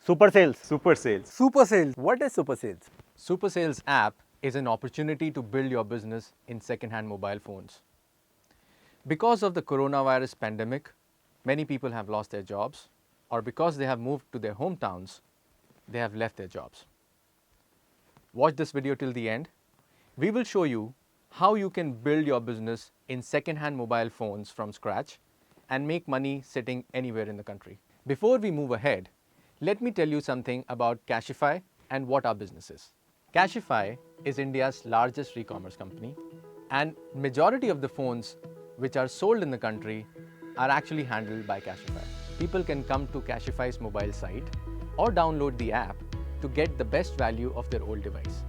Super sales. SuperSales. SuperSale. What is SuperSales? SuperSale's app is an opportunity to build your business in second-hand mobile phones. Because of the coronavirus pandemic, many people have lost their jobs, or because they have moved to their hometowns, they have left their jobs. Watch this video till the end. We will show you how you can build your business in second-hand mobile phones from scratch and make money sitting anywhere in the country. Before we move ahead, let me tell you something about Cashify and what our business is. Cashify is India's largest e-commerce company, and majority of the phones which are sold in the country are actually handled by Cashify. People can come to Cashify's mobile site or download the app to get the best value of their old device.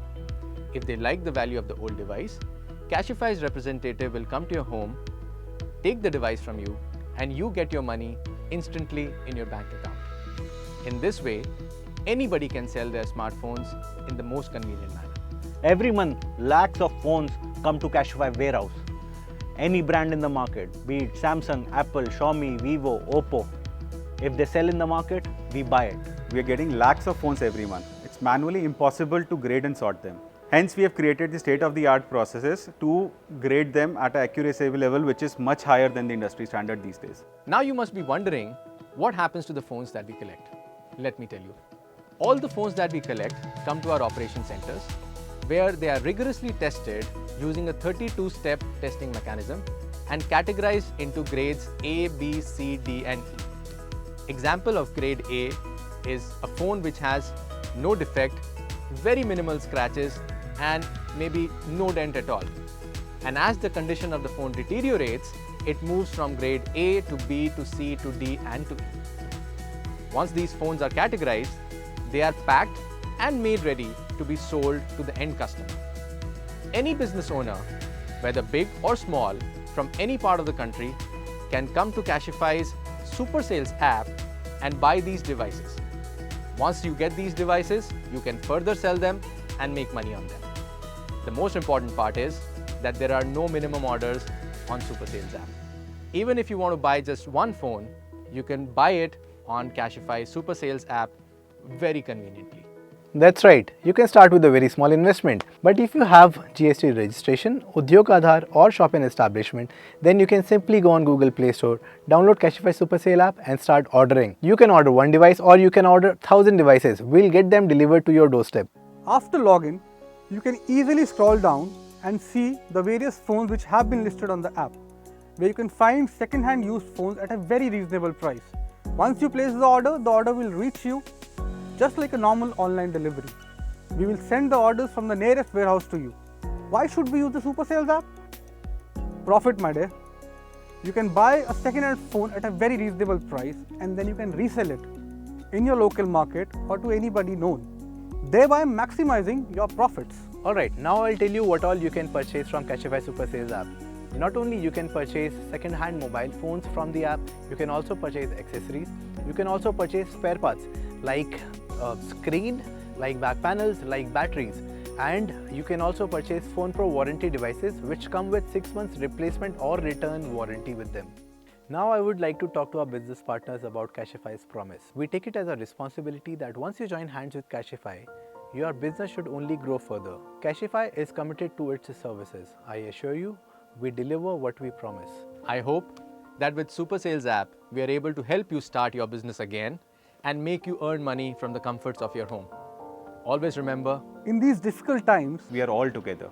If they like the value of the old device, Cashify's representative will come to your home, take the device from you, and you get your money instantly in your bank account. In this way, anybody can sell their smartphones in the most convenient manner. Every month, lakhs of phones come to Cashify warehouse. Any brand in the market, be it Samsung, Apple, Xiaomi, Vivo, Oppo. If they sell in the market, we buy it. We are getting lakhs of phones every month. It's manually impossible to grade and sort them. Hence, we have created the state-of-the-art processes to grade them at an accuracy level which is much higher than the industry standard these days. Now you must be wondering what happens to the phones that we collect. Let me tell you. All the phones that we collect come to our operation centers where they are rigorously tested using a 32-step testing mechanism and categorized into grades A, B, C, D and E. Example of grade A is a phone which has no defect, very minimal scratches and maybe no dent at all. And as the condition of the phone deteriorates, it moves from grade A to B to C to D and to E. Once these phones are categorized, they are packed and made ready to be sold to the end customer. Any business owner, whether big or small, from any part of the country, can come to Cashify's SuperSales app and buy these devices. Once you get these devices, you can further sell them and make money on them. The most important part is that there are no minimum orders on SuperSales app. Even if you want to buy just one phone, you can buy it on Cashify's SuperSales app very conveniently. That's right. You can start with a very small investment. But if you have GST registration, Udyog Aadhaar or shop and establishment, then you can simply go on Google Play Store, download Cashify SuperSale app and start ordering. You can order one device or you can order 1,000 devices. We'll get them delivered to your doorstep. After login, you can easily scroll down and see the various phones which have been listed on the app, where you can find second-hand used phones at a very reasonable price. Once you place the order will reach you just like a normal online delivery. We will send the orders from the nearest warehouse to you. Why should we use the SuperSales app? Profit, my dear. You can buy a second-hand phone at a very reasonable price and then you can resell it in your local market or to anybody known, thereby maximizing your profits. Alright, now I'll tell you what all you can purchase from Cashify SuperSales app. Not only you can purchase second-hand mobile phones from the app, you can also purchase accessories. You can also purchase spare parts like screen, like back panels, like batteries. And you can also purchase Phone Pro warranty devices which come with 6 months replacement or return warranty with them. Now I would like to talk to our business partners about Cashify's promise. We take it as a responsibility that once you join hands with Cashify, your business should only grow further. Cashify is committed to its services. I assure you, we deliver what we promise. I hope that with SuperSales app, we are able to help you start your business again and make you earn money from the comforts of your home. Always remember, In these difficult times, We are all together.